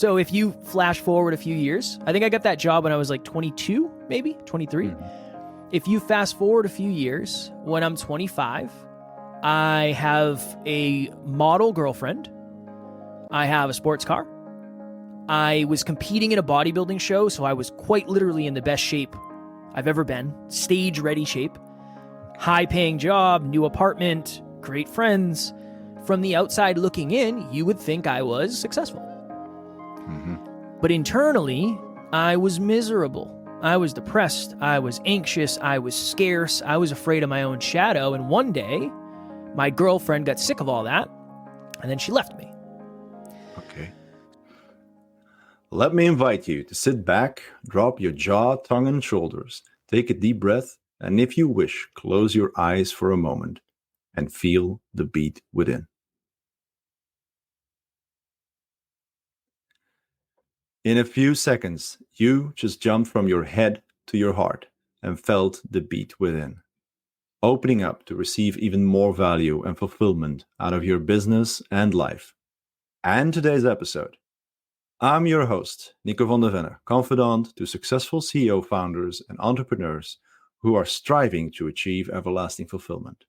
So if you flash forward a few years, I think I got that job when I was like 22, maybe 23. If you fast forward a few years, when I'm 25, I have a model girlfriend. I have a sports car. I was competing in a bodybuilding show, so I was quite literally in the best shape I've ever been. Stage-ready shape. High-paying job, new apartment, great friends. From the outside looking in, you would think I was successful. But internally, I was miserable. I was depressed. I was anxious. I was scarce. I was afraid of my own shadow. And one day, my girlfriend got sick of all that, and then she left me. Okay. Let me invite you to sit back, drop your jaw, tongue, and shoulders, take a deep breath, and if you wish, close your eyes for a moment and feel the beat within. In a few seconds, you just jumped from your head to your heart and felt the beat within, opening up to receive even more value and fulfillment out of your business and life. And today's episode, I'm your host, Nico van der Venne, confidant to successful CEO founders and entrepreneurs who are striving to achieve everlasting fulfillment.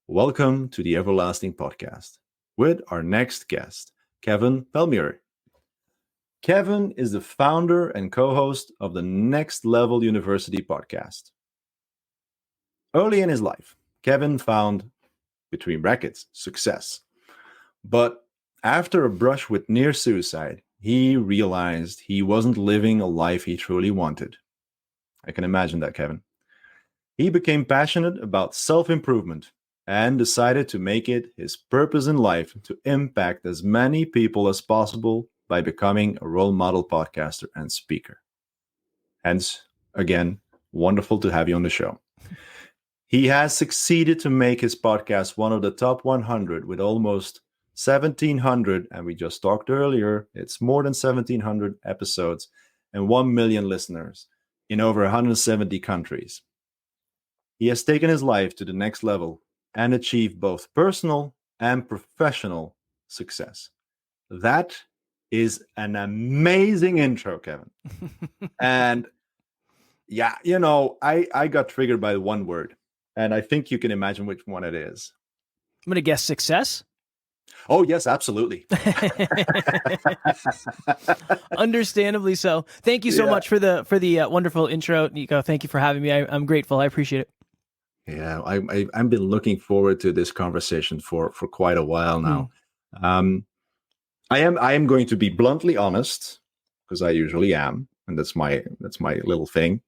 Welcome to the Everlasting Podcast with our next guest, Kevin Palmieri. Kevin is the founder and co-host of the Next Level University podcast. Early in his life, Kevin found, between brackets, success. But after a brush with near suicide, he realized he wasn't living a life he truly wanted. I can imagine that, Kevin. He became passionate about self-improvement and decided to make it his purpose in life to impact as many people as possible by becoming a role model podcaster and speaker. Hence, again, wonderful to have you on the show. He has succeeded to make his podcast one of the top 100 with almost 1,700, and we just talked earlier, it's more than 1,700 episodes and 1 million listeners in over 170 countries. He has taken his life to the next level and achieved both personal and professional success. That is an amazing intro, Kevin. And yeah, you know, I got triggered by one word, and I think you can imagine which one it is. I'm going to guess success. Oh, yes, absolutely. Understandably so. Thank you so much for the wonderful intro, Nico. Thank you for having me. I'm grateful. I appreciate it. Yeah, I've been looking forward to this conversation for quite a while now. I am going to be bluntly honest, because I usually am, and that's my little thing,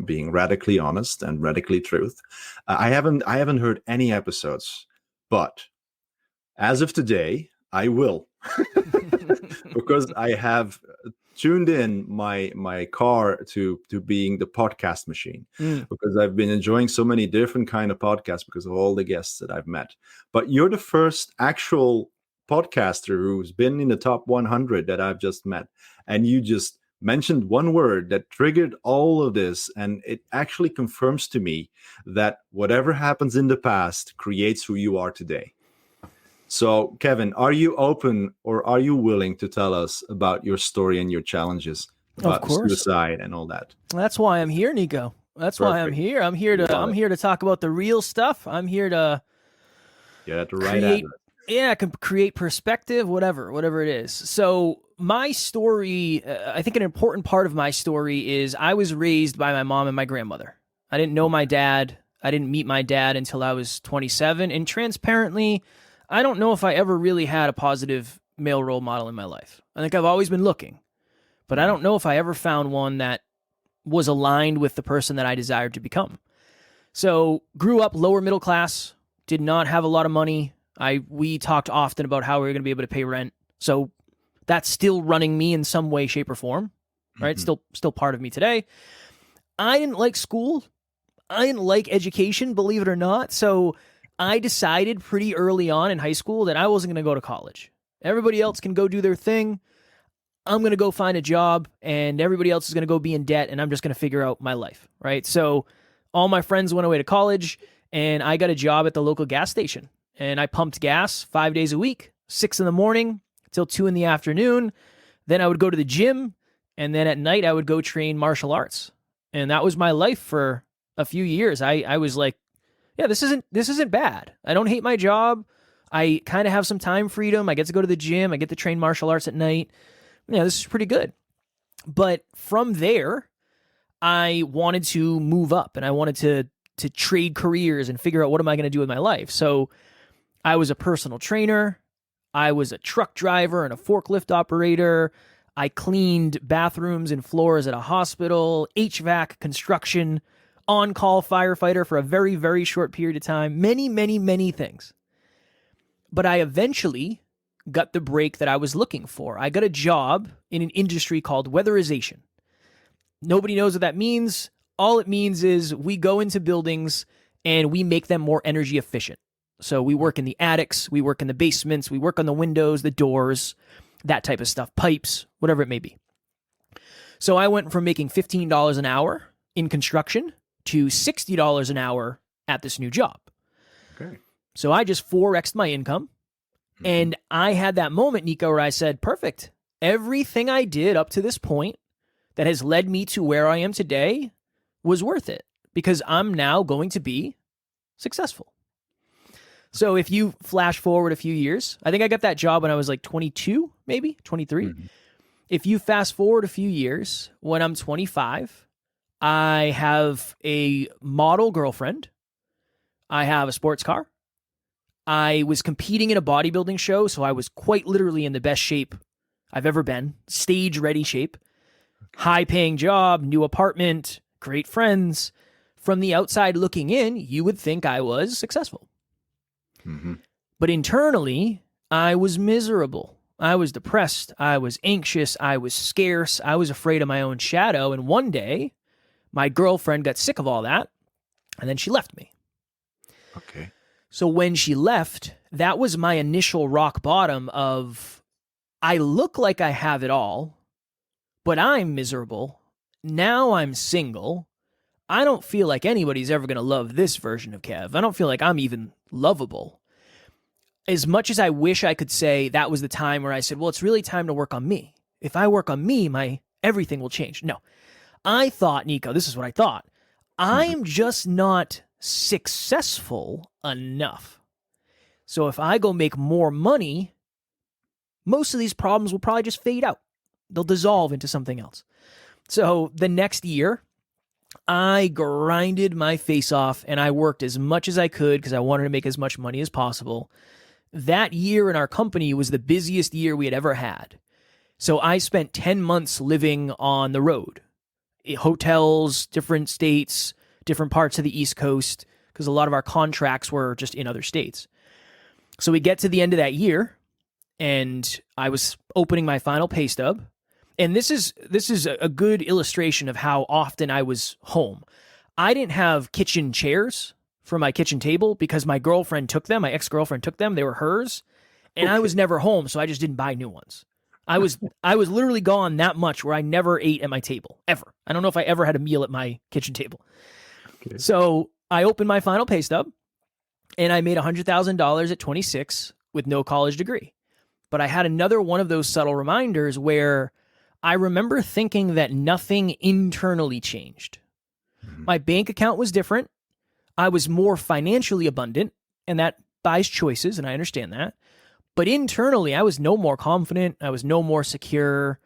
being radically honest and radically truth. I haven't heard any episodes, but as of today, I will, because I have tuned in my car to being the podcast machine, because I've been enjoying so many different kind of podcasts because of all the guests that I've met. But you're the first actual podcaster who's been in the top 100 that I've just met, and you just mentioned one word that triggered all of this, and it actually confirms to me that whatever happens in the past creates who you are today. So, Kevin, are you open or are you willing to tell us about your story and your challenges about suicide and all that? That's why I'm here, Nico. That's why I'm here. I'm here to talk about the real stuff. I'm here to create perspective, whatever it is. So my story, I think an important part of my story is I was raised by my mom and my grandmother. I didn't know my dad. I didn't meet my dad until I was 27. And transparently, I don't know if I ever really had a positive male role model in my life. I think I've always been looking, but I don't know if I ever found one that was aligned with the person that I desired to become. So grew up lower middle class, did not have a lot of money. We talked often about how we were going to be able to pay rent. So that's still running me in some way, shape, or form, right? Still part of me today. I didn't like school. I didn't like education, believe it or not. So I decided pretty early on in high school that I wasn't going to go to college. Everybody else can go do their thing. I'm going to go find a job, and everybody else is going to go be in debt, and I'm just going to figure out my life, right? So all my friends went away to college, and I got a job at the local gas station. And I pumped gas 5 days a week, 6 in the morning till 2 in the afternoon. Then I would go to the gym, and then at night I would go train martial arts. And that was my life for a few years. I was like, yeah, this isn't bad. I don't hate my job. I kind of have some time freedom. I get to go to the gym. I get to train martial arts at night. Yeah, this is pretty good. But from there, I wanted to move up, and I wanted to trade careers and figure out what am I going to do with my life. So I was a personal trainer. I was a truck driver and a forklift operator. I cleaned bathrooms and floors at a hospital, HVAC, construction, on-call firefighter for a very, very short period of time. Many, many, many things. But I eventually got the break that I was looking for. I got a job in an industry called weatherization. Nobody knows what that means. All it means is we go into buildings and we make them more energy efficient. So we work in the attics, we work in the basements, we work on the windows, the doors, that type of stuff, pipes, whatever it may be. So I went from making $15 an hour in construction to $60 an hour at this new job. Okay. So I just 4x'd my income. And I had that moment, Nico, where I said, perfect. Everything I did up to this point that has led me to where I am today was worth it, because I'm now going to be successful. So if you flash forward a few years, I think I got that job when I was like 22, maybe 23. Mm-hmm. If you fast forward a few years, when I'm 25, I have a model girlfriend. I have a sports car. I was competing in a bodybuilding show, so I was quite literally in the best shape I've ever been. Stage-ready shape. Okay. High-paying job, new apartment, great friends. From the outside looking in, you would think I was successful. Mm-hmm. But internally, I was miserable. I was depressed. I was anxious. I was scarce. I was afraid of my own shadow. And one day, my girlfriend got sick of all that, and then she left me. Okay. So when she left, that was my initial rock bottom of, I look like I have it all, but I'm miserable. Now I'm single. I don't feel like anybody's ever going to love this version of Kev. I don't feel like I'm even lovable. As much as I wish I could say that was the time where I said, well, it's really time to work on me. If I work on me, everything will change. No. I thought, Nico, this is what I thought. I am just not successful enough. So if I go make more money, most of these problems will probably just fade out. They'll dissolve into something else. So the next year, I grinded my face off and I worked as much as I could because I wanted to make as much money as possible. That year in our company was the busiest year we had ever had. So I spent 10 months living on the road. Hotels, different states, different parts of the East Coast, because a lot of our contracts were just in other states. So we get to the end of that year, and I was opening my final pay stub. And this is a good illustration of how often I was home. I didn't have kitchen chairs for my kitchen table because my girlfriend took them. My ex-girlfriend took them. They were hers. And I was never home, so I just didn't buy new ones. I was literally gone that much where I never ate at my table, ever. I don't know if I ever had a meal at my kitchen table. Okay. So I opened my final pay stub, and I made $100,000 at 26 with no college degree. But I had another one of those subtle reminders where I remember thinking that nothing internally changed. Mm-hmm. My bank account was different. I was more financially abundant, and that buys choices, and I understand that. But internally, I was no more confident. I was no more secure.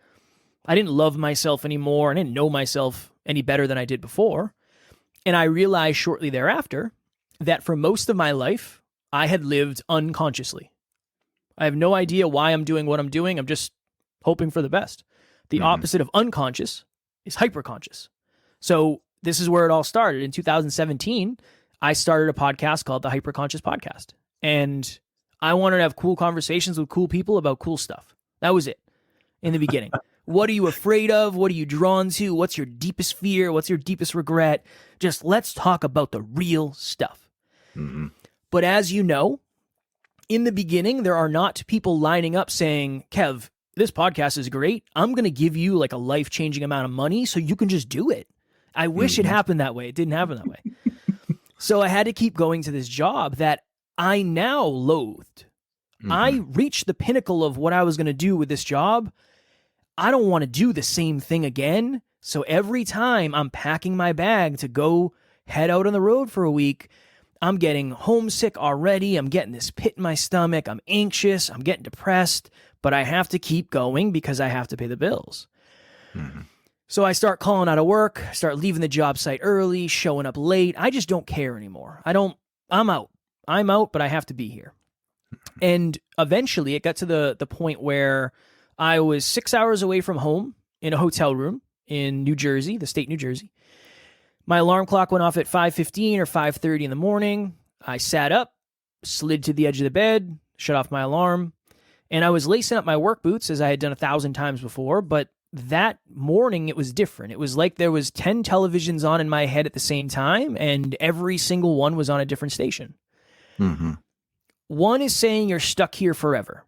I didn't love myself anymore. I didn't know myself any better than I did before. And I realized shortly thereafter that for most of my life, I had lived unconsciously. I have no idea why I'm doing what I'm doing. I'm just hoping for the best. The opposite of unconscious is hyperconscious. So this is where it all started. In 2017, I started a podcast called the Hyperconscious Podcast. And I wanted to have cool conversations with cool people about cool stuff. That was it in the beginning. What are you afraid of? What are you drawn to? What's your deepest fear? What's your deepest regret? Just let's talk about the real stuff. Mm-hmm. But as you know, in the beginning, there are not people lining up saying, Kev, this podcast is great. I'm going to give you like a life-changing amount of money so you can just do it. I wish it happened that way. It didn't happen that way. So I had to keep going to this job that I now loathed. I reached the pinnacle of what I was going to do with this job. I don't want to do the same thing again. So every time I'm packing my bag to go head out on the road for a week, I'm getting homesick already. I'm getting this pit in my stomach. I'm anxious. I'm getting depressed, but I have to keep going because I have to pay the bills. Mm-hmm. So I start calling out of work, start leaving the job site early, showing up late. I just don't care anymore. I'm out. I'm out, but I have to be here. And eventually it got to the point where I was 6 hours away from home in a hotel room in New Jersey, the state New Jersey. My alarm clock went off at 5:15 or 5:30 in the morning. I sat up, slid to the edge of the bed, shut off my alarm, and I was lacing up my work boots as I had done 1,000 times before, but that morning it was different. It was like there was 10 televisions on in my head at the same time, and every single one was on a different station. Mm-hmm. One is saying you're stuck here forever.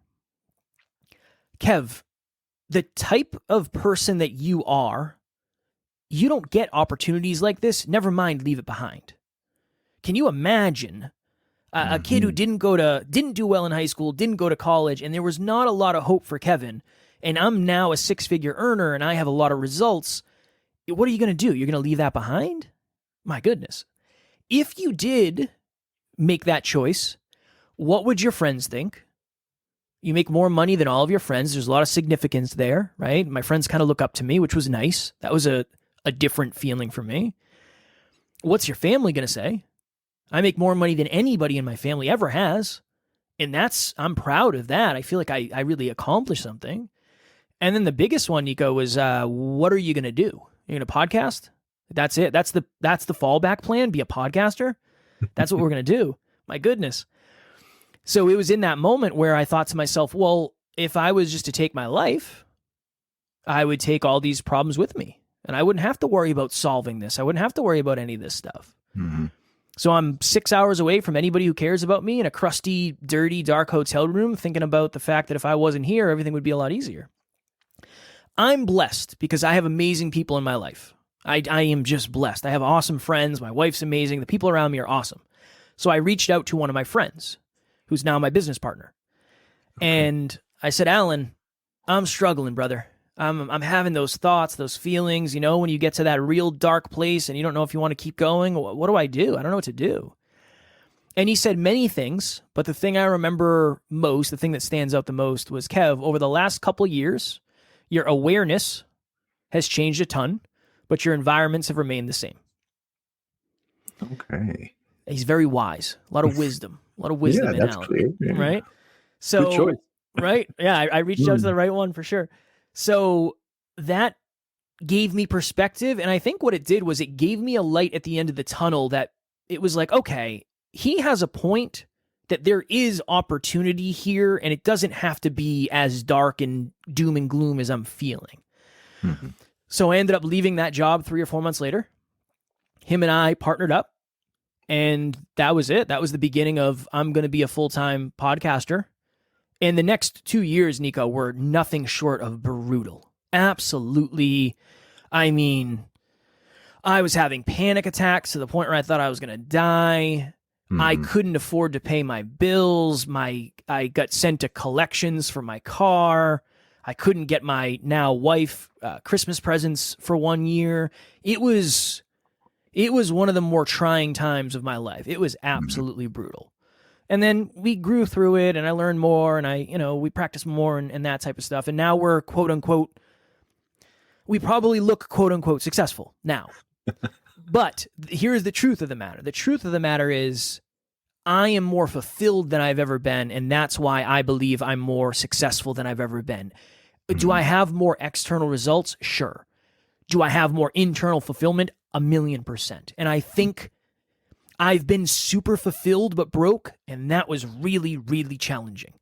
Kev, the type of person that you are, you don't get opportunities like this. Never mind, leave it behind. Can you imagine a kid who didn't do well in high school, didn't go to college, and there was not a lot of hope for Kevin, and I'm now a six-figure earner and I have a lot of results. What are you going to do? You're going to leave that behind? My goodness. If you did make that choice, what would your friends think? You make more money than all of your friends. There's a lot of significance there, right? My friends kind of look up to me, which was nice. That was a different feeling for me. What's your family going to say? I make more money than anybody in my family ever has. And I'm proud of that. I feel like I really accomplished something. And then the biggest one, Nico, was what are you going to do? You're going to podcast? That's it. That's the fallback plan. Be a podcaster. That's what we're going to do. My goodness. So it was in that moment where I thought to myself, well, if I was just to take my life, I would take all these problems with me. And I wouldn't have to worry about solving this. I wouldn't have to worry about any of this stuff. Mm-hmm. So I'm 6 hours away from anybody who cares about me in a crusty, dirty, dark hotel room, thinking about the fact that if I wasn't here, everything would be a lot easier. I'm blessed because I have amazing people in my life. I am just blessed. I have awesome friends. My wife's amazing. The people around me are awesome. So I reached out to one of my friends, who's now my business partner. Okay. And I said, Alan, I'm struggling, brother. I'm having those thoughts, those feelings, when you get to that real dark place and you don't know if you want to keep going. What do? I don't know what to do. And he said many things, but the thing I remember most, the thing that stands out the most was, Kev, over the last couple of years, your awareness has changed a ton, but your environments have remained the same. Okay. He's very wise. A lot of wisdom. In that's Alan. Clear. Yeah. Right? So, good choice. Right? Yeah, I reached out to the right one for sure. So that gave me perspective. And I think what it did was it gave me a light at the end of the tunnel that it was like, okay, he has a point that there is opportunity here and it doesn't have to be as dark and doom and gloom as I'm feeling. Mm-hmm. So I ended up leaving that job 3 or 4 months later. Him and I partnered up. And that was it. That was the beginning of I'm going to be a full-time podcaster. And the next 2 years, Nico, were nothing short of brutal. Absolutely. I mean, I was having panic attacks to the point where I thought I was going to die. Mm-hmm. I couldn't afford to pay my bills. I got sent to collections for my car. I couldn't get my now wife Christmas presents for 1 year. It was one of the more trying times of my life. It was absolutely brutal. And then we grew through it and I learned more and we practiced more and that type of stuff. And now we're quote unquote, we probably look quote unquote successful now. But here's the truth of the matter. The truth of the matter is I am more fulfilled than I've ever been. And that's why I believe I'm more successful than I've ever been. Do I have more external results? Sure. Do I have more internal fulfillment? 1,000,000%. And I think I've been super fulfilled but broke, and that was really, really challenging.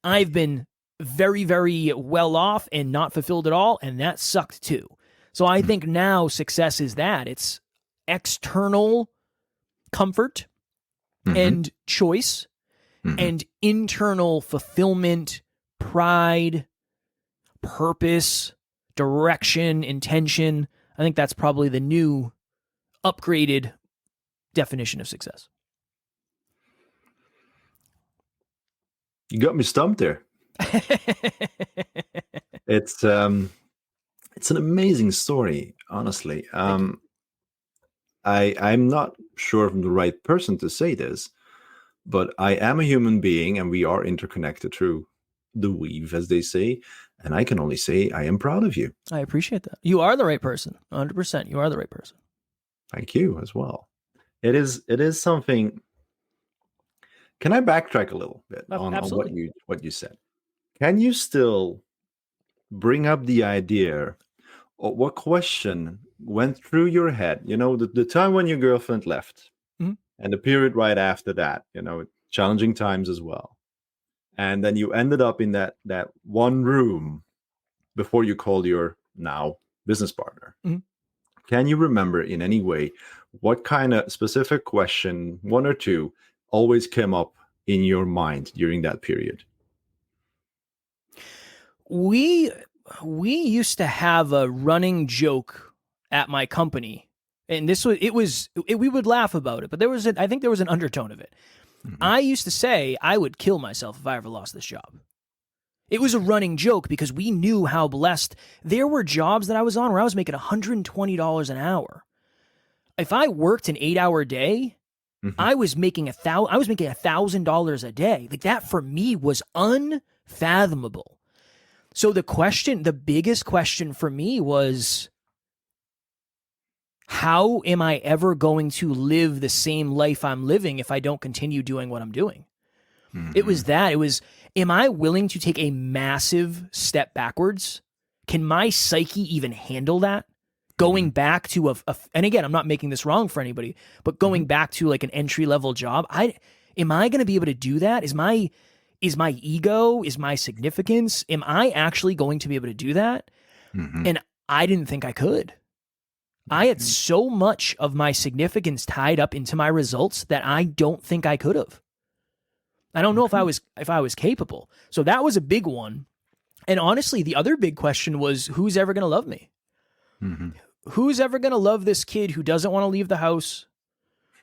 I've been very, very well off and not fulfilled at all, and that sucked too. So I think now success is that. It's external comfort and choice and internal fulfillment, pride, purpose, direction, intention. I think that's probably the new upgraded definition of success. You got me stumped there. It's It's an amazing story, honestly. Thank you. I'm not sure if I'm the right person to say this, but I am a human being and we are interconnected through the weave, as they say. And I can only say I am proud of you. I appreciate that. You are the right person. 100%. You are the right person. Thank you as well. It is something. Can I backtrack a little bit on what you said? Can you still bring up the idea or what question went through your head? You know, the time when your girlfriend left and the period right after that, you know, challenging times as well. And then you ended up in that one room before you called your now business partner. Can you remember in any way what kind of specific question, one or two, always came up in your mind during that period? We used to have a running joke at my company, and we would laugh about it, but I think there was an undertone of it. I used to say I would kill myself if I ever lost this job. It was a running joke because we knew how blessed. There were jobs that I was on where I was making $120 an hour. If I worked an 8-hour day, I was making $1,000 a day. Like, that for me was unfathomable. So the biggest question for me was, how am I ever going to live the same life I'm living if I don't continue doing what I'm doing? It was that. It was, am I willing to take a massive step backwards? Can my psyche even handle that? Going back to and again, I'm not making this wrong for anybody, but going back to like an entry-level job, am I going to be able to do that? Is my ego, is my significance, am I actually going to be able to do that? And I didn't think I could. I had so much of my significance tied up into my results that I don't think I could have. I don't know if I was capable. So that was a big one. And honestly, the other big question was, who's ever going to love me? Who's ever going to love this kid who doesn't want to leave the house,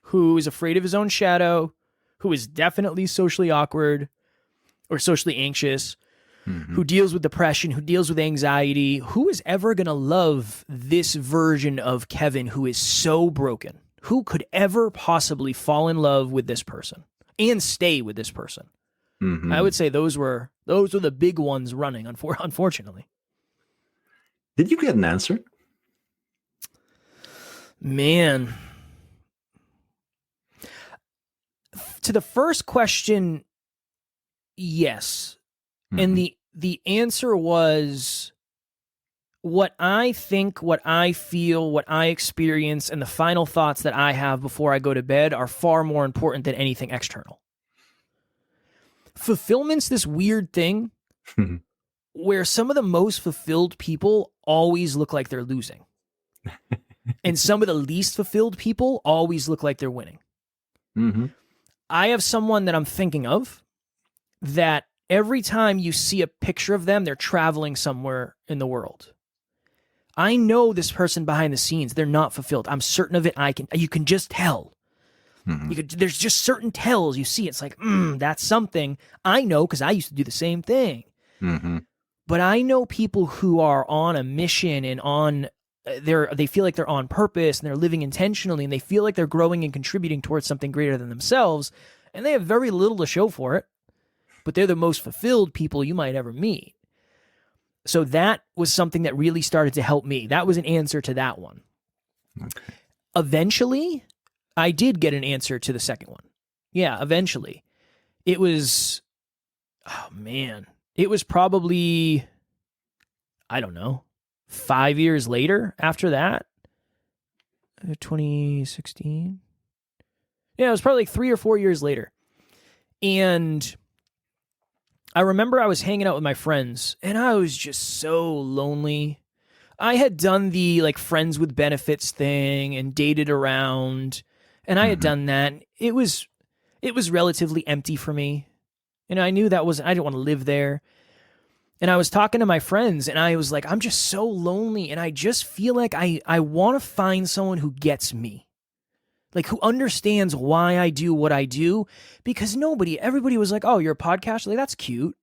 who is afraid of his own shadow, who is definitely socially awkward or socially anxious, who deals with depression, who deals with anxiety? Who is ever going to love this version of Kevin who is so broken? Who could ever possibly fall in love with this person and stay with this person? I would say those were the big ones running, unfortunately. Did you get an answer? Man. To the first question, yes. And the answer was, what I think, what I feel, what I experience, and the final thoughts that I have before I go to bed are far more important than anything external. Fulfillment's this weird thing where some of the most fulfilled people always look like they're losing. And some of the least fulfilled people always look like they're winning. I have someone that I'm thinking of that every time you see a picture of them, they're traveling somewhere in the world. I know this person behind the scenes, they're not fulfilled. I'm certain of it. You can just tell. There's just certain tells you see. It's like, that's something. I know because I used to do the same thing. But I know people who are on a mission and they feel like they're on purpose and they're living intentionally and they feel like they're growing and contributing towards something greater than themselves, and they have very little to show for it. But they're the most fulfilled people you might ever meet. So that was something that really started to help me. That was an answer to that one. Eventually, I did get an answer to the second one. Yeah, eventually. It was, it was probably, I don't know, 5 years later after that. 2016. Yeah, it was probably like 3 or 4 years later. And I remember I was hanging out with my friends and I was just so lonely. I had done the like friends with benefits thing and dated around, and I had done that. It was relatively empty for me. And I knew I didn't want to live there. And I was talking to my friends and I was like, I'm just so lonely. And I just feel like I want to find someone who gets me. Like, who understands why I do what I do, because everybody was like, oh, you're a podcaster? Like, that's cute.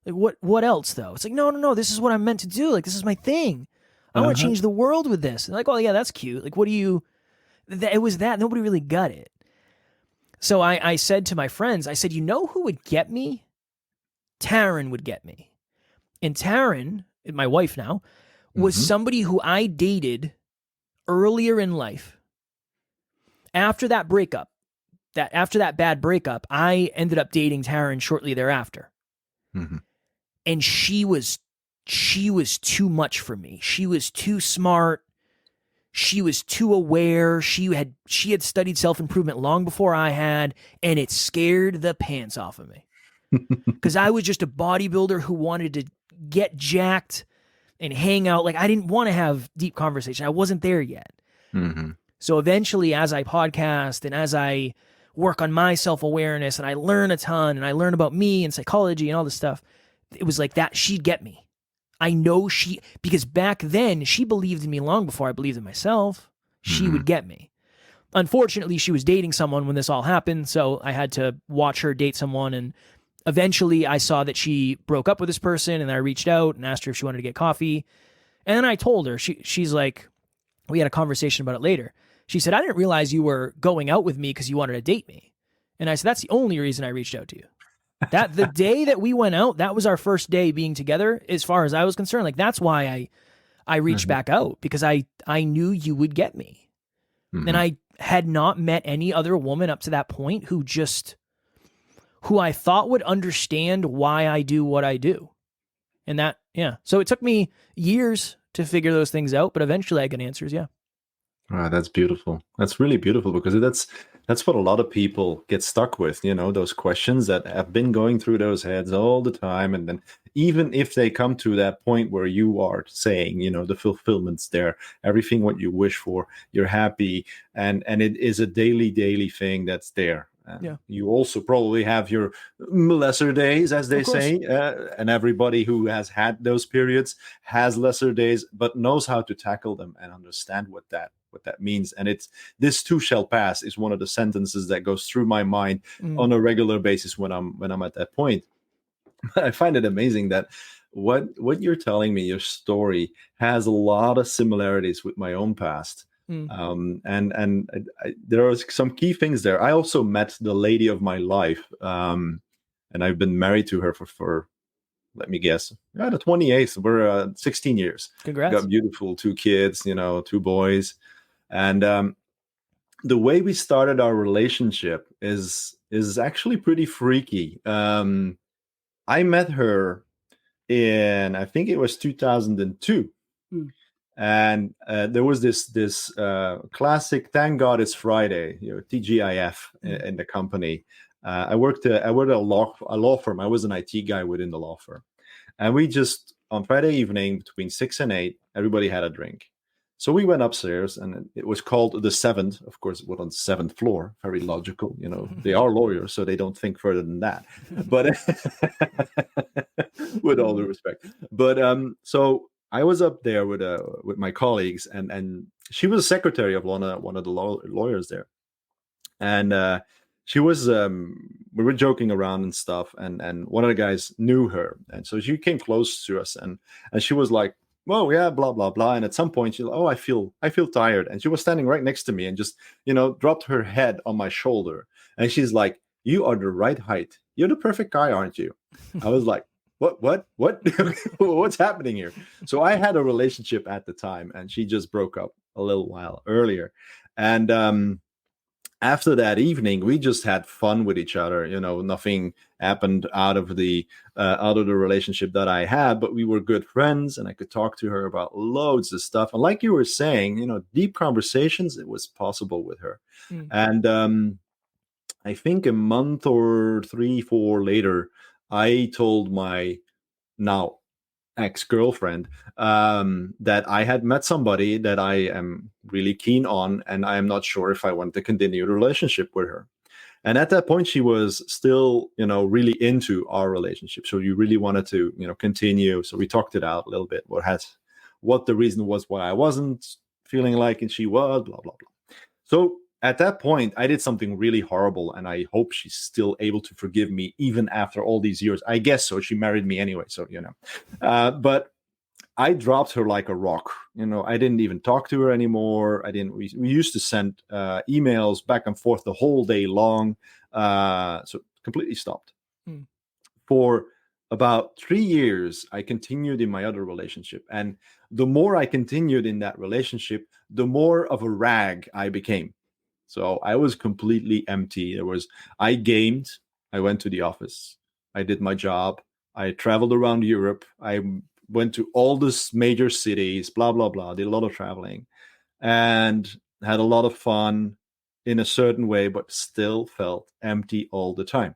Like, what else though? It's like, no, this is what I'm meant to do. Like, this is my thing. I want to change the world with this. And like, oh yeah, that's cute. Like, what do you, it was that. Nobody really got it. So I said to my friends, I said, you know who would get me? Taryn would get me. And Taryn, my wife now, was somebody who I dated earlier in life. After that breakup, after that bad breakup, I ended up dating Taryn shortly thereafter. And she was too much for me. She was too smart. She was too aware. She had studied self-improvement long before I had, and it scared the pants off of me. Because I was just a bodybuilder who wanted to get jacked and hang out. Like, I didn't want to have deep conversation. I wasn't there yet. So eventually, as I podcast and as I work on my self-awareness and I learn a ton and I learn about me and psychology and all this stuff, it was like that. She'd get me. I know because back then she believed in me long before I believed in myself. She would get me. Unfortunately, she was dating someone when this all happened, so I had to watch her date someone, and eventually I saw that she broke up with this person, and I reached out and asked her if she wanted to get coffee. And then I told her, she's like, we had a conversation about it later. She said, I didn't realize you were going out with me because you wanted to date me. And I said, that's the only reason I reached out to you. That the day that we went out, that was our first day being together, as far as I was concerned. Like, that's why I reached back out, because I knew you would get me. And I had not met any other woman up to that point who I thought would understand why I do what I do. And that, yeah. So it took me years to figure those things out, but eventually I got answers. Yeah. Wow, that's beautiful. That's really beautiful, because that's what a lot of people get stuck with, those questions that have been going through those heads all the time. And then even if they come to that point where you are saying, the fulfillment's there, everything what you wish for, you're happy, and it is a daily thing that's there. Yeah. You also probably have your lesser days, as they say, and everybody who has had those periods has lesser days, but knows how to tackle them and understand what that means. And it's "this too shall pass" is one of the sentences that goes through my mind on a regular basis when I'm at that point. I find it amazing that what you're telling me, your story, has a lot of similarities with my own past. There are some key things there. I also met the lady of my life, and I've been married to her for let me guess, the 28th. We're 16 years. Congrats. Got beautiful 2 kids, 2 boys, and the way we started our relationship is actually pretty freaky. I met her in, I think it was 2002. And there was this classic "Thank God It's Friday," TGIF in the company. I worked at a law firm. I was an IT guy within the law firm, and we just, on Friday evening between 6 and 8, everybody had a drink. So we went upstairs, and it was called the 7th. Of course, it was on the 7th floor. Very logical, They are lawyers, so they don't think further than that. But with all due respect, but so I was up there with my colleagues, and she was a secretary of one of the lawyers there, and she was we were joking around and stuff, and one of the guys knew her, and so she came close to us, and she was like, "Well, yeah, blah blah blah," and at some point she's like, "Oh, I feel tired," and she was standing right next to me and just dropped her head on my shoulder, and she's like, "You are the right height. You're the perfect guy, aren't you?" I was like, what what's happening here? So I had a relationship at the time, and she just broke up a little while earlier, and after that evening we just had fun with each other. Nothing happened out of the relationship that I had, but we were good friends, and I could talk to her about loads of stuff, and like you were saying, deep conversations, it was possible with her. And I think a month or 3-4 later, I told my now ex-girlfriend that I had met somebody that I am really keen on, and I am not sure if I want to continue the relationship with her. And at that point, she was still, really into our relationship. So you really wanted to, continue. So we talked it out a little bit. What the reason was why I wasn't feeling like, and she was, blah, blah, blah. So at that point, I did something really horrible, and I hope she's still able to forgive me even after all these years. I guess so. She married me anyway, so but I dropped her like a rock. I didn't even talk to her anymore. We used to send emails back and forth the whole day long. So completely stopped. Mm. For about 3 years, I continued in my other relationship. And the more I continued in that relationship, the more of a rag I became. So I was completely empty. I gamed, I went to the office, I did my job, I traveled around Europe, I went to all these major cities, blah, blah, blah, did a lot of traveling and had a lot of fun in a certain way, but still felt empty all the time.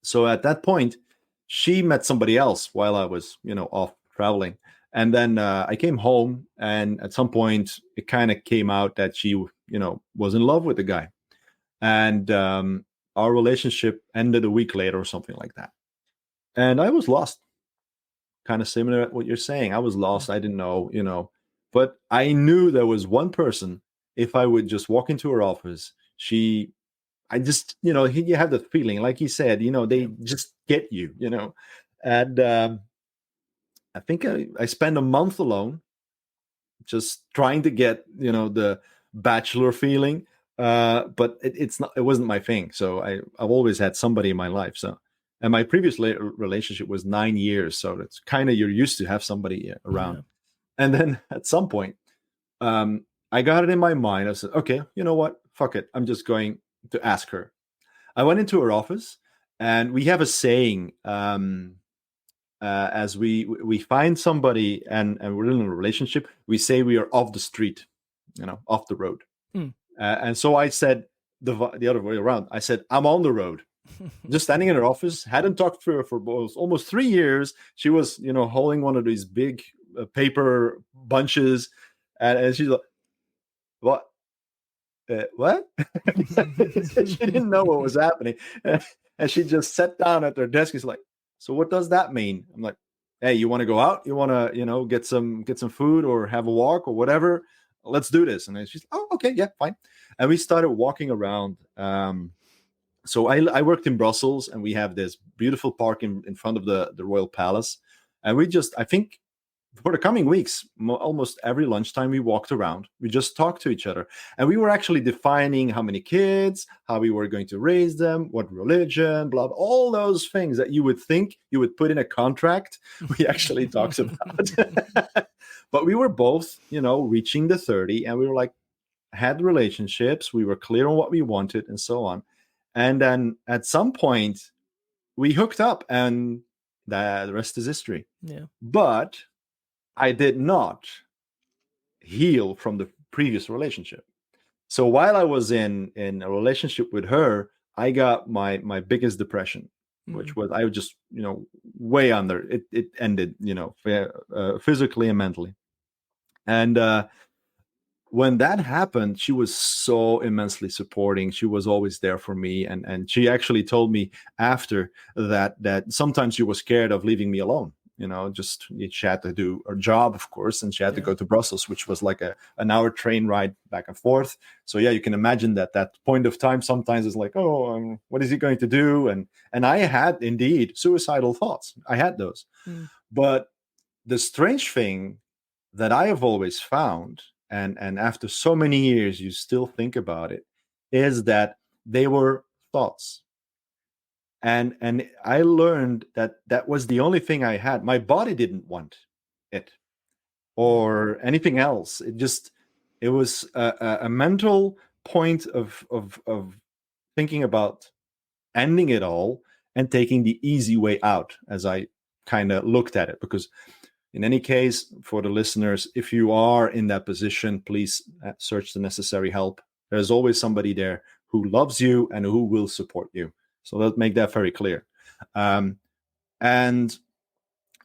So at that point, she met somebody else while I was, off traveling. And then I came home, and at some point, it kind of came out that she, was in love with the guy. And our relationship ended a week later or something like that. And I was lost. Kind of similar to what you're saying. I was lost. I didn't know, but I knew there was one person. If I would just walk into her office, I just, you have that feeling, like you said, they just get you. And I think I spent a month alone, just trying to get, the bachelor feeling. But it wasn't my thing. So I've always had somebody in my life. So, and my previous relationship was 9 years. So it's kind of, you're used to have somebody around. Yeah. And then at some point, I got it in my mind. I said, okay, you know what? Fuck it. I'm just going to ask her. I went into her office, and we have a saying, as we find somebody and we're in a relationship, we say we are off the street, off the road. And so I said the other way around. I said, I'm on the road. Just standing in her office, hadn't talked to her for almost 3 years. She was, holding one of these big paper bunches, and she's like, what? What? She didn't know what was happening. And she just sat down at her desk. She's like, so what does that mean? I'm like, hey, you want to go out? You want to, get some food or have a walk or whatever? Let's do this. And then she's like, oh, okay, yeah, fine. And we started walking around. So I worked in Brussels, and we have this beautiful park in front of the Royal Palace. And I think for the coming weeks, almost every lunchtime we walked around, we just talked to each other. And we were actually defining how many kids, how we were going to raise them, what religion, blah, blah, all those things that you would think you would put in a contract. We actually talked about. But we were both, reaching the 30, and we were like, had relationships. We were clear on what we wanted and so on. And then at some point we hooked up, and the rest is history. Yeah. But I did not heal from the previous relationship. So while I was in a relationship with her, I got my biggest depression, which was, I was just, way under. It ended, physically and mentally. And when that happened, she was so immensely supporting. She was always there for me. And she actually told me after that sometimes she was scared of leaving me alone. She had to do her job, of course, and she had to go to Brussels, which was like an hour train ride back and forth. So yeah, you can imagine that point of time sometimes is like, oh, what is he going to do? And I had indeed suicidal thoughts. I had those. But the strange thing that I have always found, and after so many years you still think about it, is that they were thoughts. And I learned that was the only thing I had. My body didn't want it or anything else. It was a mental point of thinking about ending it all and taking the easy way out, as I kind of looked at it. Because in any case, for the listeners, if you are in that position, please search the necessary help. There's always somebody there who loves you and who will support you. So let's make that very clear. And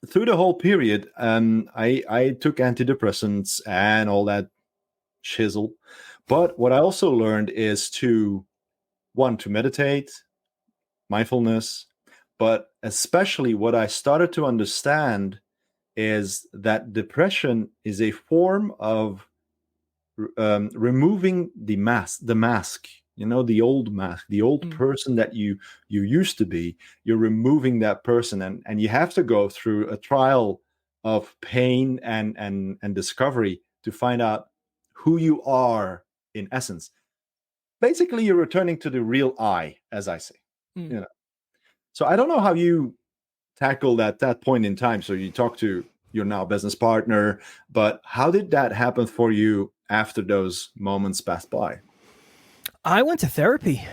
through the whole period, I took antidepressants and all that shizzle. But what I also learned is to meditate, mindfulness, but especially what I started to understand is that depression is a form of removing the mask, the old mask, the old person that you used to be. You're removing that person, and you have to go through a trial of pain and discovery to find out who you are in essence. Basically, you're returning to the real I, as I say. You know. So I don't know how you tackle that point in time. So you talk to your now business partner, but how did that happen for you after those moments passed by? I went to therapy.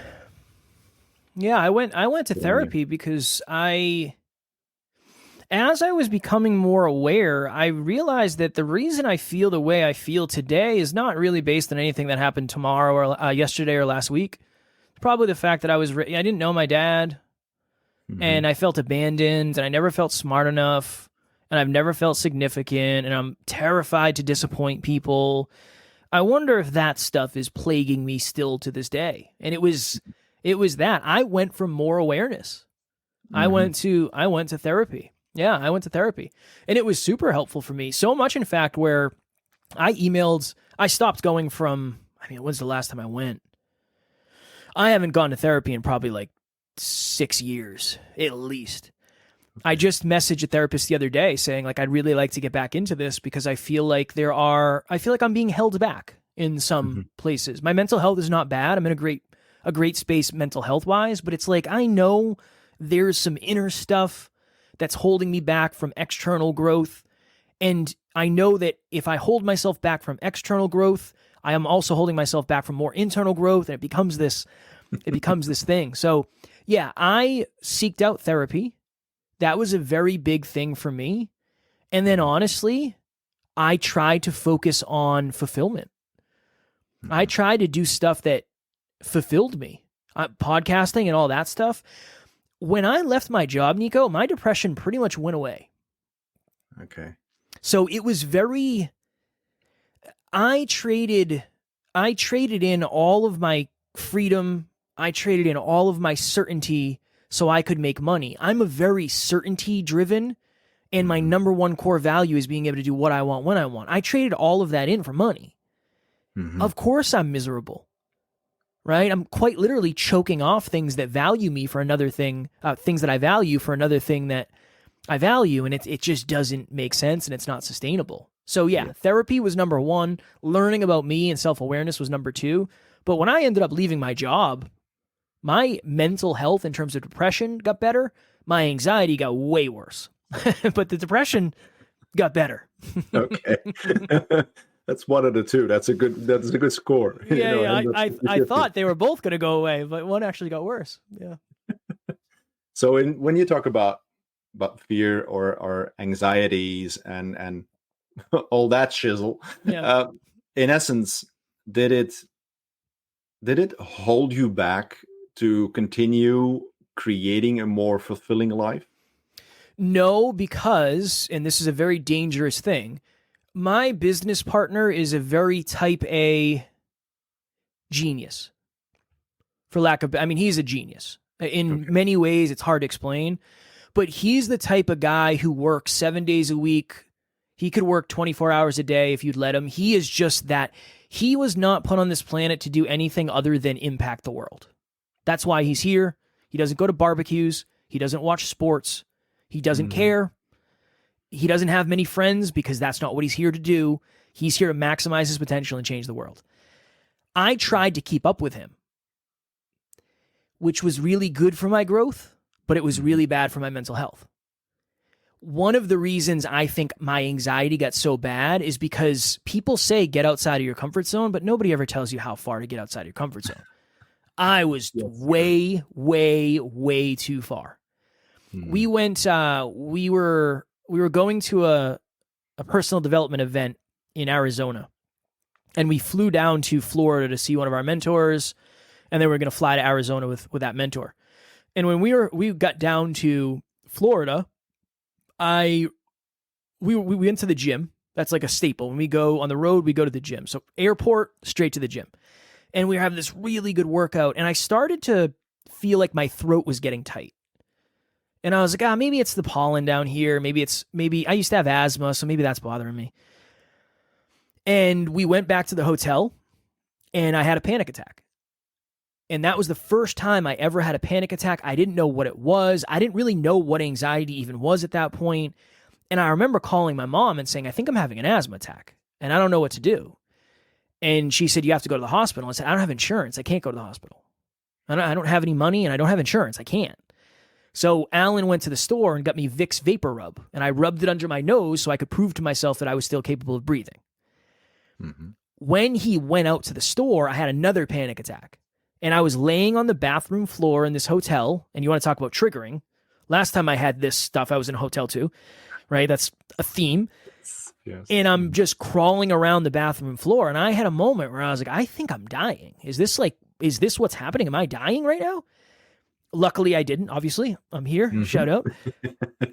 Yeah, I went to therapy because as I was becoming more aware, I realized that the reason I feel the way I feel today is not really based on anything that happened tomorrow or yesterday or last week. Probably the fact that I didn't know my dad, and I felt abandoned, and I never felt smart enough, and I've never felt significant, and I'm terrified to disappoint people. I wonder if that stuff is plaguing me still to this day. And it was that I went for more awareness. I went to therapy. Yeah, I went to therapy, and it was super helpful for me. So much, in fact, where I stopped going from, when's the last time I went? I haven't gone to therapy in probably like 6 years, at least. I just messaged a therapist the other day saying, like, I'd really like to get back into this because I feel like I'm being held back in some places. My mental health is not bad. I'm in a great space mental health wise, but it's like, I know there's some inner stuff that's holding me back from external growth. And I know that if I hold myself back from external growth, I am also holding myself back from more internal growth, and it becomes this thing. So yeah, I seeked out therapy. That was a very big thing for me. And then honestly, I tried to focus on fulfillment. I tried to do stuff that fulfilled me, podcasting and all that stuff. When I left my job, Nico, my depression pretty much went away. Okay. So it was I traded in all of my freedom. I traded in all of my certainty so I could make money. I'm a very certainty driven, and my number one core value is being able to do what I want when I want. I traded all of that in for money. Of course I'm miserable. Right? I'm quite literally choking off things that value me for another thing, things that I value for another thing that I value, and it just doesn't make sense, and it's not sustainable. So yeah, therapy was number one. Learning about me and self-awareness was number two. But when I ended up leaving my job, my mental health in terms of depression got better. My anxiety got way worse, but the depression got better. Okay. That's one of the two. That's a good score. Yeah, I thought they were both going to go away, but one actually got worse. Yeah. So when you talk about fear or anxieties and all that shizzle, in essence, did it hold you back to continue creating a more fulfilling life? No, because, and this is a very dangerous thing, my business partner is a very type A genius. He's a genius. In many ways, it's hard to explain, but he's the type of guy who works 7 days a week. He could work 24 hours a day if you'd let him. He is just that. He was not put on this planet to do anything other than impact the world. That's why he's here. He doesn't go to barbecues. He doesn't watch sports. He doesn't care. He doesn't have many friends because that's not what he's here to do. He's here to maximize his potential and change the world. I tried to keep up with him, which was really good for my growth, but it was really bad for my mental health. One of the reasons I think my anxiety got so bad is because people say get outside of your comfort zone, but nobody ever tells you how far to get outside of your comfort zone. I was way, way, way too far. We went, we were going to a personal development event in Arizona, and we flew down to Florida to see one of our mentors, and then we were going to fly to Arizona with that mentor. And when we got down to Florida, we went to the gym. That's like a staple. When we go on the road, we go to the gym. So airport, straight to the gym. And we were having this really good workout, and I started to feel like my throat was getting tight. And I was like, maybe it's the pollen down here. Maybe I used to have asthma, so maybe that's bothering me. And we went back to the hotel, and I had a panic attack. And that was the first time I ever had a panic attack. I didn't know what it was. I didn't really know what anxiety even was at that point. And I remember calling my mom and saying, I think I'm having an asthma attack and I don't know what to do. And she said, you have to go to the hospital. I said, I don't have insurance. I can't go to the hospital. I don't have any money and I don't have insurance. I can't. So Alan went to the store and got me Vicks Vapor Rub, and I rubbed it under my nose so I could prove to myself that I was still capable of breathing. Mm-hmm. When he went out to the store, I had another panic attack. And I was laying on the bathroom floor in this hotel, and you want to talk about triggering. Last time I had this stuff, I was in a hotel too, right? That's a theme. Yes. And I'm just crawling around the bathroom floor, and I had a moment where I was like, I think I'm dying. Is this what's happening? Am I dying right now? Luckily, I didn't. Obviously, I'm here. Mm-hmm. Shout out.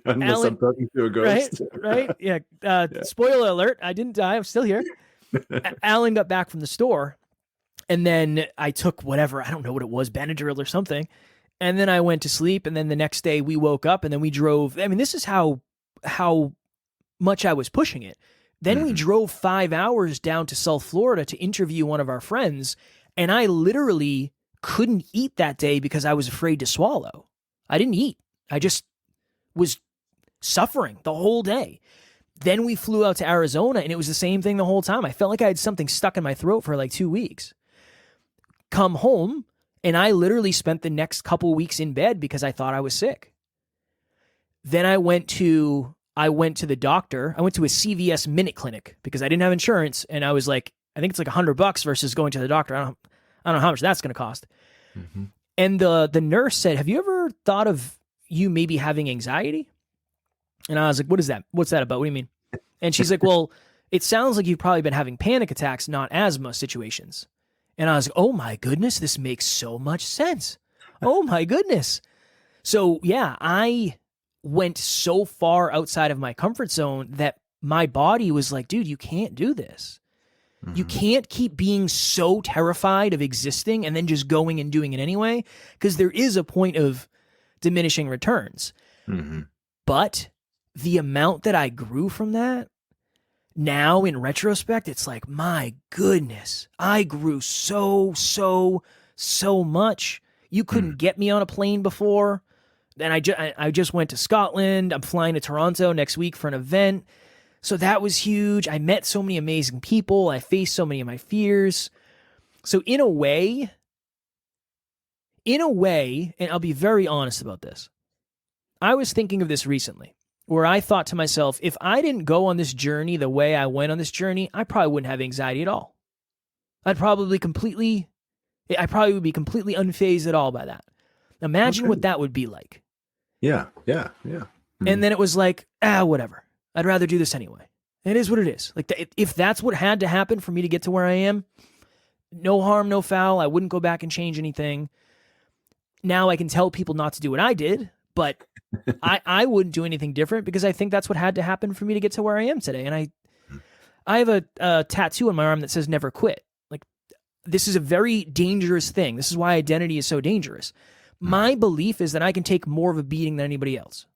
Unless Alan, I'm talking to a ghost. Right? Yeah. Yeah. Spoiler alert, I didn't die. I'm still here. Alan got back from the store, and then I took whatever, I don't know what it was, Benadryl or something, and then I went to sleep, and then the next day we woke up, and then we drove. I mean, this is how much I was pushing it. Then we drove 5 hours down to South Florida to interview one of our friends, and I literally couldn't eat that day because I was afraid to swallow. I didn't eat. I just was suffering the whole day. Then we flew out to Arizona, and it was the same thing the whole time. I felt like I had something stuck in my throat for like 2 weeks. Come home, and I literally spent the next couple weeks in bed because I thought I was sick. Then I went to the doctor. I went to a CVS Minute Clinic because I didn't have insurance, and I was like, I think it's like $100 versus going to the doctor. I don't know how much that's going to cost. Mm-hmm. And the nurse said, have you ever thought of you maybe having anxiety? And I was like, what is that? What's that about? What do you mean? And she's like, well, it sounds like you've probably been having panic attacks, not asthma situations. And I was like, oh my goodness, this makes so much sense. Oh my goodness. So yeah, I went so far outside of my comfort zone that my body was like, dude, you can't do this. Mm-hmm. You can't keep being so terrified of existing and then just going and doing it anyway, because there is a point of diminishing returns. Mm-hmm. But the amount that I grew from that, now in retrospect, it's like, my goodness, I grew so much. You couldn't get me on a plane before. Then I just went to Scotland. I'm flying to Toronto next week for an event. So that was huge. I met so many amazing people. I faced so many of my fears. So in a way, and I'll be very honest about this, I was thinking of this recently, where I thought to myself, if I didn't go on this journey the way I went on this journey, I probably wouldn't have anxiety at all. I'd probably would be completely unfazed at all by that. Imagine what that would be like. Yeah. Mm-hmm. And then it was like, whatever. I'd rather do this anyway. It is what it is. Like, if that's what had to happen for me to get to where I am, no harm, no foul. I wouldn't go back and change anything. Now I can tell people not to do what I did, but I wouldn't do anything different because I think that's what had to happen for me to get to where I am today. And I have a tattoo on my arm that says never quit. Like, this is a very dangerous thing. This is why identity is so dangerous. My belief is that I can take more of a beating than anybody else.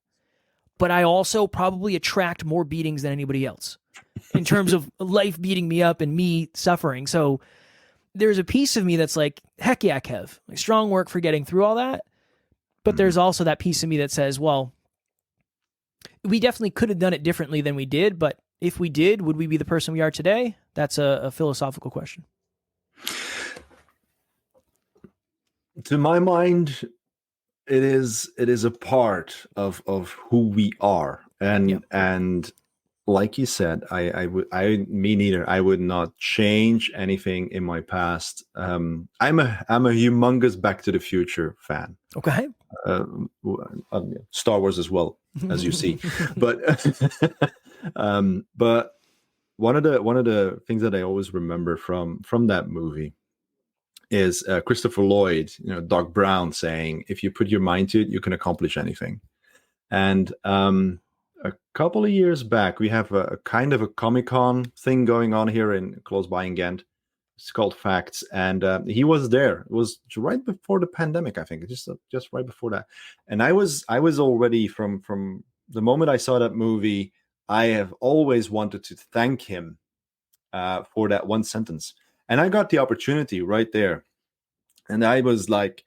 But I also probably attract more beatings than anybody else in terms of life beating me up and me suffering. So there's a piece of me that's like, heck yeah, Kev, like, strong work for getting through all that. But there's also that piece of me that says, well, we definitely could have done it differently than we did. But if we did, would we be the person we are today? That's a philosophical question. To my mind, it is a part of who we are, and like you said, I would not change anything in my past. I'm a humongous Back to the Future fan. Okay. Star Wars as well, as you see, but one of the things that I always remember from that movie is Christopher Lloyd, Doc Brown, saying, if you put your mind to it, you can accomplish anything. And a couple of years back, we have a kind of a Comic-Con thing going on here close by in Ghent. It's called Facts, and he was there. It was right before the pandemic, I think, just right before that. And I was already from the moment I saw that movie, I have always wanted to thank him for that one sentence. And I got the opportunity right there. And I was like,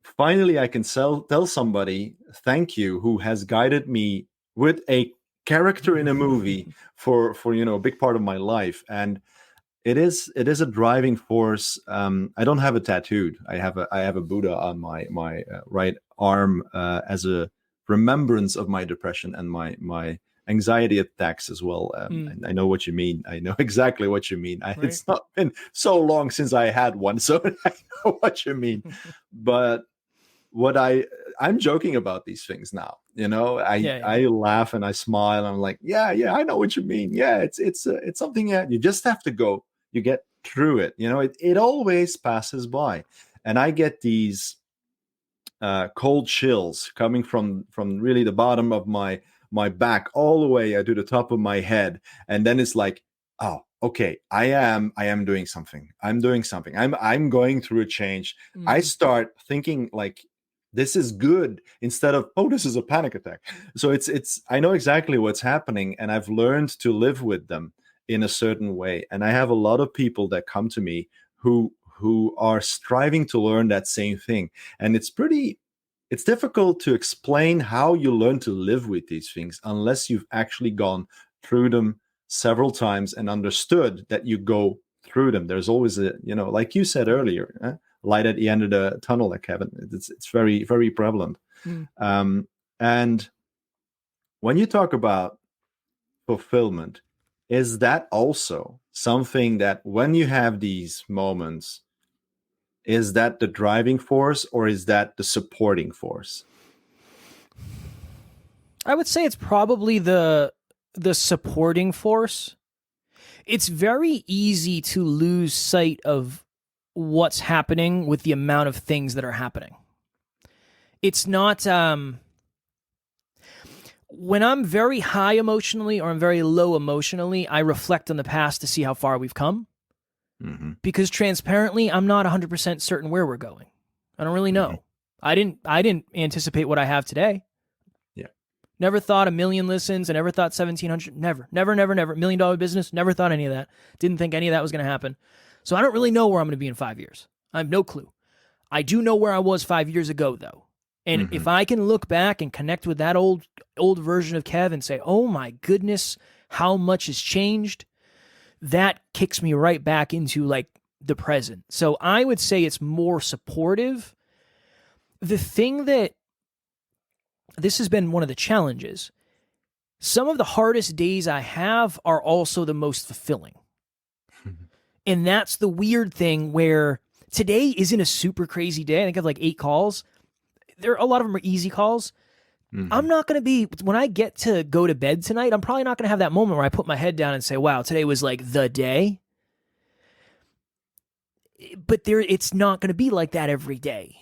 finally, I can tell somebody thank you who has guided me with a character in a movie for a big part of my life. And it is a driving force. I don't have it tattooed. I have a Buddha on my right arm as a remembrance of my depression and my anxiety attacks as well. And I know what you mean. I know exactly what you mean. Right. It's not been so long since I had one, so I know what you mean. But I'm joking about these things now. I laugh and I smile. And I'm like, yeah, I know what you mean. Yeah, it's something that you just have to go. You get through it. It always passes by, and I get these cold chills coming from really the bottom of my back all the way to the top of my head, and then it's like, oh, okay, I am doing something. I'm doing something. I'm going through a change. I start thinking like, this is good, instead of, oh, this is a panic attack. So it's I know exactly what's happening, and I've learned to live with them in a certain way. And I have a lot of people that come to me who are striving to learn that same thing. And it's difficult to explain how you learn to live with these things unless you've actually gone through them several times and understood that you go through them. There's always like you said earlier, light at the end of the tunnel, Kevin. It's very, very prevalent. And when you talk about fulfillment, is that also something that when you have these moments, is that the driving force or is that the supporting force? I would say it's probably the supporting force. It's very easy to lose sight of what's happening with the amount of things that are happening. It's not when I'm very high emotionally or I'm very low emotionally, I reflect on the past to see how far we've come. Because transparently, I'm not 100% certain where we're going. I don't really know. I didn't anticipate what I have today. Yeah. Never thought 1 million listens. I never thought 1,700. Never. $1 million business. Never thought any of that. Didn't think any of that was going to happen. So I don't really know where I'm going to be in 5 years. I have no clue. I do know where I was 5 years ago, though. And if I can look back and connect with that old version of Kev and say, oh my goodness, how much has changed, that kicks me right back into like the present. So I would say it's more supportive. The thing that this has been one of the challenges, some of the hardest days I have are also the most fulfilling. And that's the weird thing where today isn't a super crazy day. I think I have like 8 calls. A lot of them are easy calls. I'm not going to be, when I get to go to bed tonight, I'm probably not going to have that moment where I put my head down and say, wow, today was like the day. But it's not going to be like that every day.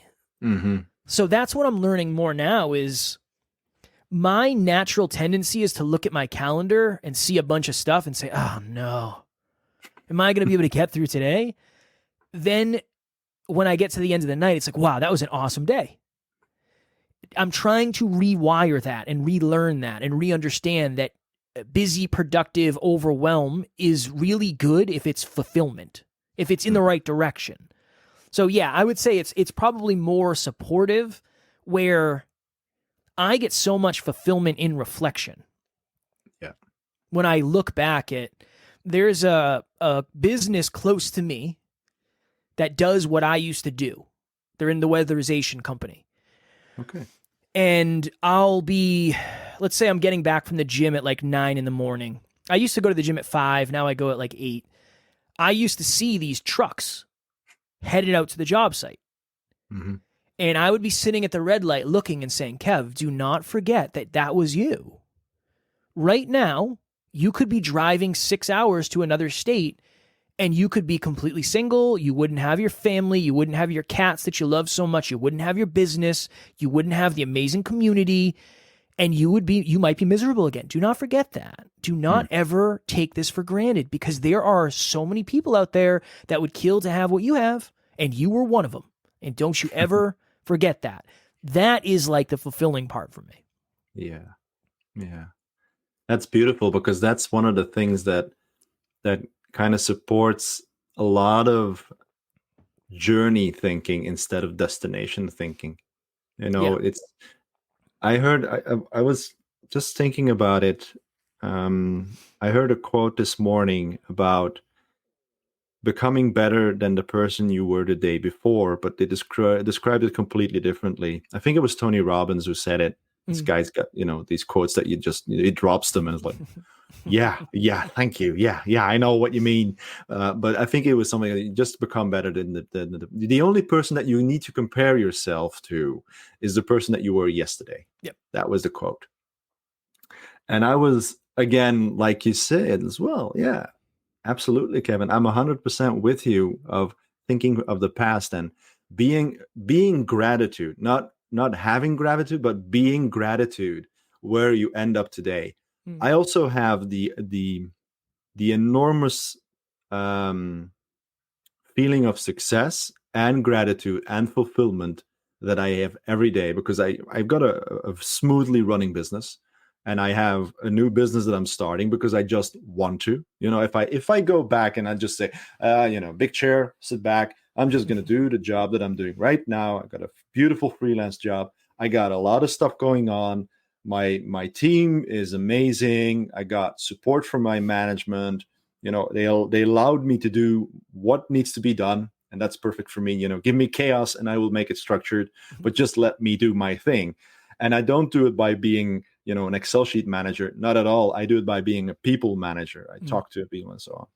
So that's what I'm learning more now is my natural tendency is to look at my calendar and see a bunch of stuff and say, oh no, am I going to be able to get through today? Then when I get to the end of the night, it's like, wow, that was an awesome day. I'm trying to rewire that and relearn that and re-understand that busy, productive, overwhelm is really good if it's fulfillment, if it's in the right direction. So yeah, I would say it's probably more supportive where I get so much fulfillment in reflection. Yeah. When I look back at, there's a business close to me that does what I used to do. They're in the weatherization company. Okay. And let's say I'm getting back from the gym at like 9 a.m. I used to go to the gym at 5. Now I go at like 8. I used to see these trucks headed out to the job site. And I would be sitting at the red light looking and saying, Kev, do not forget that was you. Right now, you could be driving 6 hours to another state and you could be completely single. You wouldn't have your family. You wouldn't have your cats that you love so much. You wouldn't have your business. You wouldn't have the amazing community. And you might be miserable again. Do not forget that. Do not ever take this for granted because there are so many people out there that would kill to have what you have. And you were one of them. And don't you ever forget that. That is like the fulfilling part for me. Yeah. Yeah. That's beautiful because that's one of the things that kind of supports a lot of journey thinking instead of destination thinking. I was just thinking about it I heard a quote this morning about becoming better than the person you were the day before, but they described it completely differently. I think it was Tony Robbins who said it. This guy's got, these quotes that he drops them and it's like, yeah, thank you. Yeah, I know what you mean. But I think it was something that you just become better than the only person that you need to compare yourself to is the person that you were yesterday. Yep. That was the quote. And I was, again, like you said as well. Yeah, absolutely, Kevin. I'm 100% with you of thinking of the past and being gratitude, not having gratitude, but being gratitude where you end up today. I also have the enormous feeling of success and gratitude and fulfillment that I have every day because I've got a smoothly running business. And I have a new business that I'm starting because I just want to. If I go back and I just say, big chair, sit back, I'm just going to do the job that I'm doing right now. I've got a beautiful freelance job. I got a lot of stuff going on. My team is amazing. I got support from my management. They allowed me to do what needs to be done, and that's perfect for me. Give me chaos and I will make it structured, but just let me do my thing. And I don't do it by being an Excel sheet manager. Not at all. I do it by being a people manager. I talk to people and so on.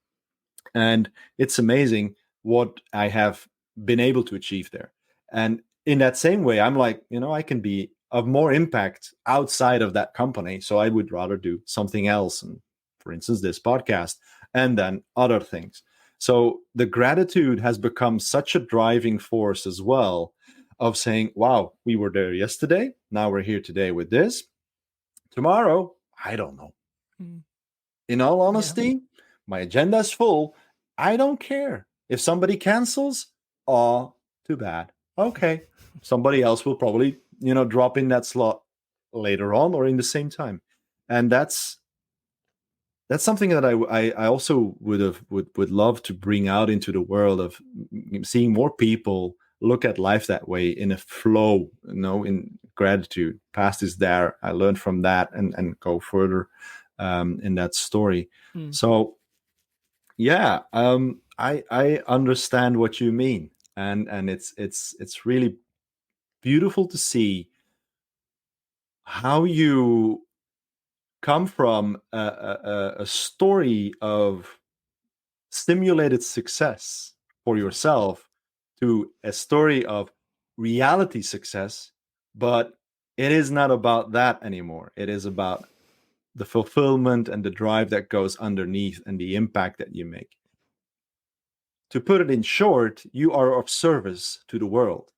And it's amazing what I have been able to achieve there. And in that same way, I'm like, I can be of more impact outside of that company. So I would rather do something else. And for instance, this podcast and then other things. So the gratitude has become such a driving force as well of saying, wow, we were there yesterday. Now we're here today with this. Tomorrow, I don't know. In all honesty, my agenda is full. I don't care. If somebody cancels, too bad. Okay. Somebody else will probably, drop in that slot later on or in the same time. And that's something that I also would love to bring out into the world of seeing more people look at life that way in a flow, in gratitude. Past is there. I learned from that and go further in that story. So yeah, I understand what you mean. And it's really beautiful to see how you come from a story of simulated success for yourself to a story of reality success, but it is not about that anymore. It is about the fulfillment and the drive that goes underneath and the impact that you make. To put it in short, you are of service to the world,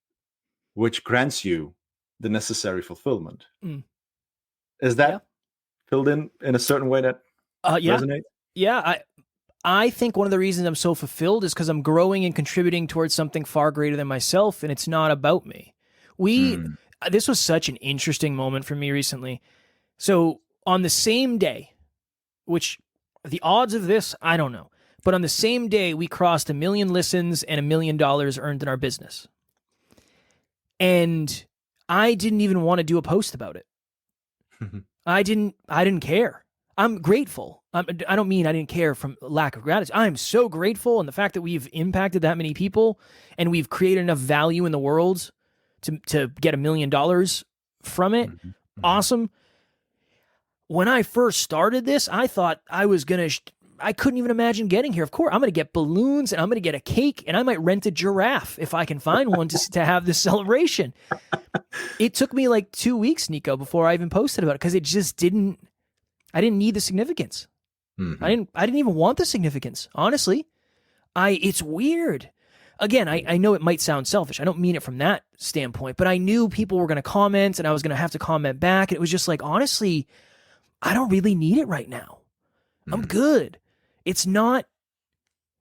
which grants you the necessary fulfillment. Is that filled in a certain way that resonates? Yeah, I think one of the reasons I'm so fulfilled is because I'm growing and contributing towards something far greater than myself, and it's not about me. This was such an interesting moment for me recently. So on the same day, which the odds of this, I don't know, but on the same day, we crossed 1 million listens and $1 million earned in our business. And I didn't even want to do a post about it. I didn't care. I'm grateful. I don't mean I didn't care from lack of gratitude. I'm so grateful. And the fact that we've impacted that many people and we've created enough value in the world to get $1 million from it. Awesome. When I first started this, I thought I was going to, I couldn't even imagine getting here. Of course, I'm going to get balloons and I'm going to get a cake and I might rent a giraffe if I can find one to have this celebration. It took me like 2 weeks, Nico, before I even posted about it because it just I didn't need the significance. I didn't even want the significance. Honestly, it's weird. Again, I know it might sound selfish. I don't mean it from that standpoint, but I knew people were going to comment and I was going to have to comment back. And it was just like, honestly, I don't really need it right now. I'm good. It's not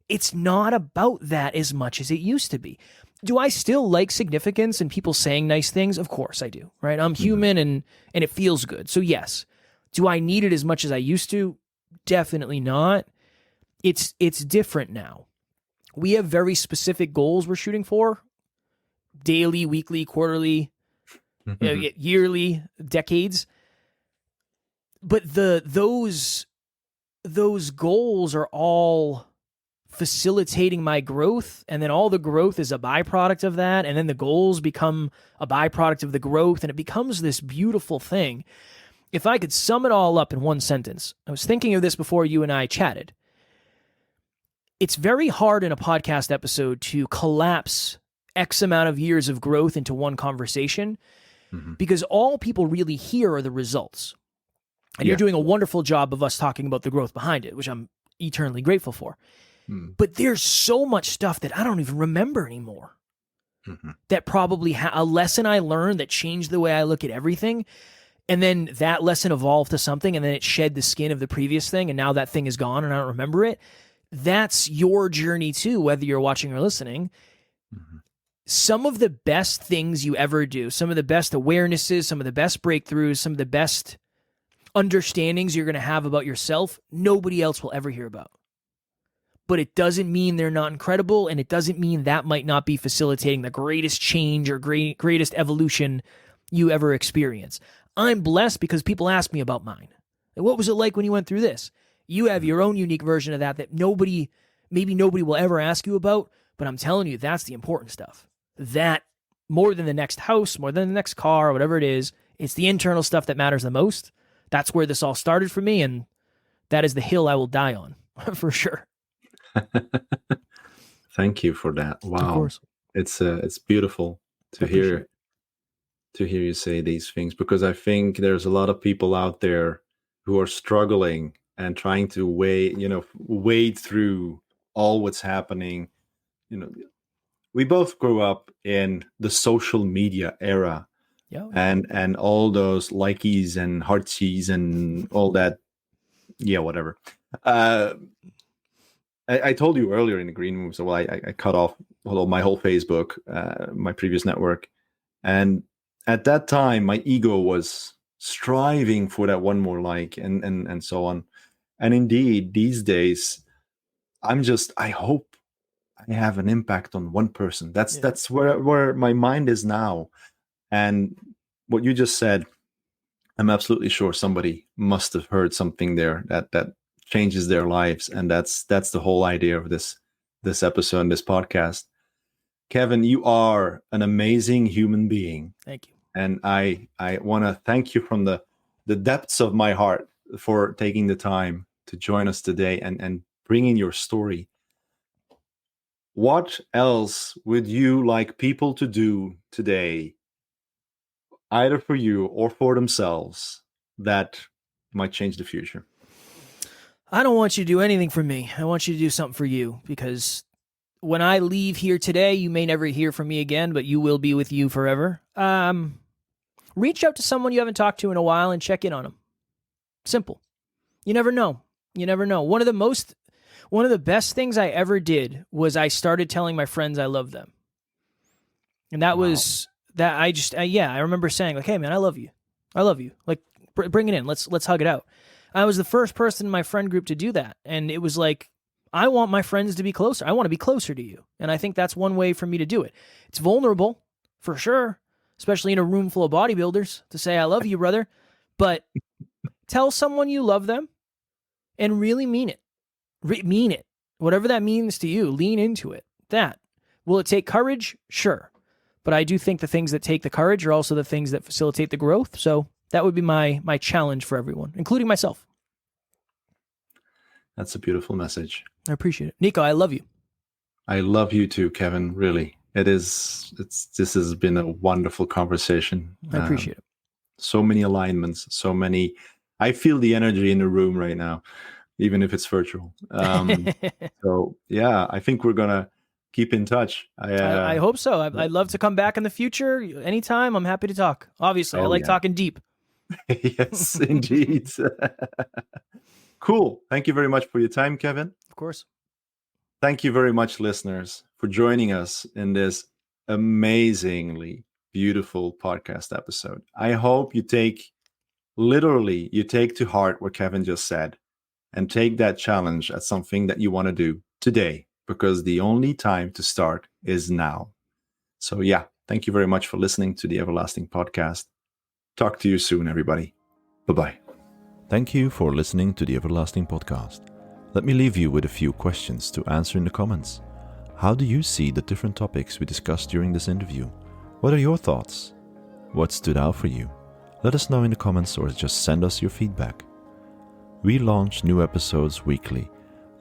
about that as much as it used to be. Do I still like significance and people saying nice things? Of course I do, right? I'm human and it feels good. So yes. Do I need it as much as I used to? Definitely not. It's different now. We have very specific goals we're shooting for. Daily, weekly, quarterly, yearly, decades. but those goals are all facilitating my growth, and then all the growth is a byproduct of that, and then the goals become a byproduct of the growth, and it becomes this beautiful thing. If I could sum it all up in one sentence, I was thinking of this before you and I chatted. It's very hard in a podcast episode to collapse X amount of years of growth into one conversation, because all people really hear are the results. And you're doing a wonderful job of us talking about the growth behind it, which I'm eternally grateful for. But there's so much stuff that I don't even remember anymore. That probably a lesson I learned that changed the way I look at everything. And then that lesson evolved to something, and then it shed the skin of the previous thing, and now that thing is gone and I don't remember it. That's your journey too, whether you're watching or listening. Some of the best things you ever do, some of the best awarenesses, some of the best breakthroughs, some of the best understandings you're going to have about yourself, nobody else will ever hear about. But it doesn't mean they're not incredible, and it doesn't mean that might not be facilitating the greatest change or greatest evolution you ever experience. I'm blessed because people ask me about mine. And what was it like when you went through this? You have your own unique version of that maybe nobody will ever ask you about, but I'm telling you, that's the important stuff. That, more than the next house, more than the next car, whatever it is, it's the internal stuff that matters the most. That's where this all started for me, and that is the hill I will die on, for sure. Thank you for that. Wow. Of course. It's beautiful to hear you say these things, because I think there's a lot of people out there who are struggling and trying to wade through all what's happening. We both grew up in the social media era, and all those likies and heartsies and all that. Yeah, whatever. I told you earlier in the green room, so I cut off my whole Facebook, my previous network. And at that time, my ego was striving for that one more like and so on. And indeed, these days, I hope I have an impact on one person. That's where my mind is now. And what you just said, I'm absolutely sure somebody must have heard something there that changes their lives, and that's the whole idea of this episode and this podcast. Kevin, you are an amazing human being. Thank you. And I want to thank you from the depths of my heart for taking the time to join us today and bringing your story. What else would you like people to do today, either for you or for themselves, that might change the future? I don't want you to do anything for me. I want you to do something for you, because when I leave here today, you may never hear from me again, but you will be with you forever. Reach out to someone you haven't talked to in a while and check in on them. Simple. You never know. You never know. One of the best things I ever did was I started telling my friends I love them. And that was that I remember saying, like, hey man, I love you. I love you. Like, bring it in. Let's hug it out. I was the first person in my friend group to do that. And it was like, I want my friends to be closer. I want to be closer to you. And I think that's one way for me to do it. It's vulnerable, for sure, especially in a room full of bodybuilders, to say, I love you, brother. But tell someone you love them and really mean it. Mean it. Whatever that means to you, lean into it. That. Will it take courage? Sure. But I do think the things that take the courage are also the things that facilitate the growth. So that would be my challenge for everyone, including myself. That's a beautiful message. I appreciate it. Nico, I love you. I love you too, Kevin. Really. This has been a wonderful conversation. I appreciate it. So many alignments, I feel the energy in the room right now, even if it's virtual. So yeah, I think we're going to keep in touch. I hope so. I'd love to come back in the future. Anytime, I'm happy to talk. Obviously, I like talking deep. Yes, indeed. Cool. Thank you very much for your time, Kevin. Of course. Thank you very much, listeners, for joining us in this amazingly beautiful podcast episode. I hope you take to heart what Kevin just said and take that challenge as something that you want to do today, because the only time to start is now. So yeah, thank you very much for listening to the Everlasting Podcast. Talk to you soon, everybody. Bye-bye. Thank you for listening to the Everlasting Podcast. Let me leave you with a few questions to answer in the comments. How do you see the different topics we discussed during this interview? What are your thoughts? What stood out for you? Let us know in the comments or just send us your feedback. We launch new episodes weekly.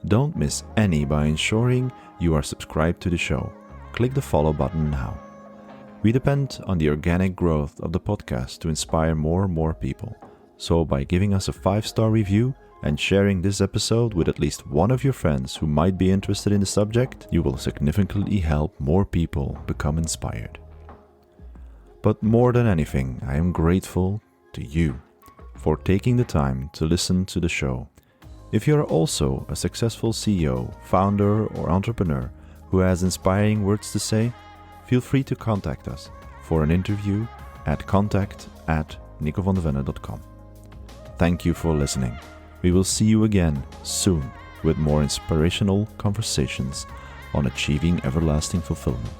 Don't miss any by ensuring you are subscribed to the show. Click the follow button now. We depend on the organic growth of the podcast to inspire more and more people. So by giving us a 5-star review and sharing this episode with at least one of your friends who might be interested in the subject, you will significantly help more people become inspired. But more than anything, I am grateful to you for taking the time to listen to the show. If you are also a successful CEO, founder, or entrepreneur who has inspiring words to say, feel free to contact us for an interview at contact@nicovandevenne.com. Thank you for listening. We will see you again soon with more inspirational conversations on achieving everlasting fulfillment.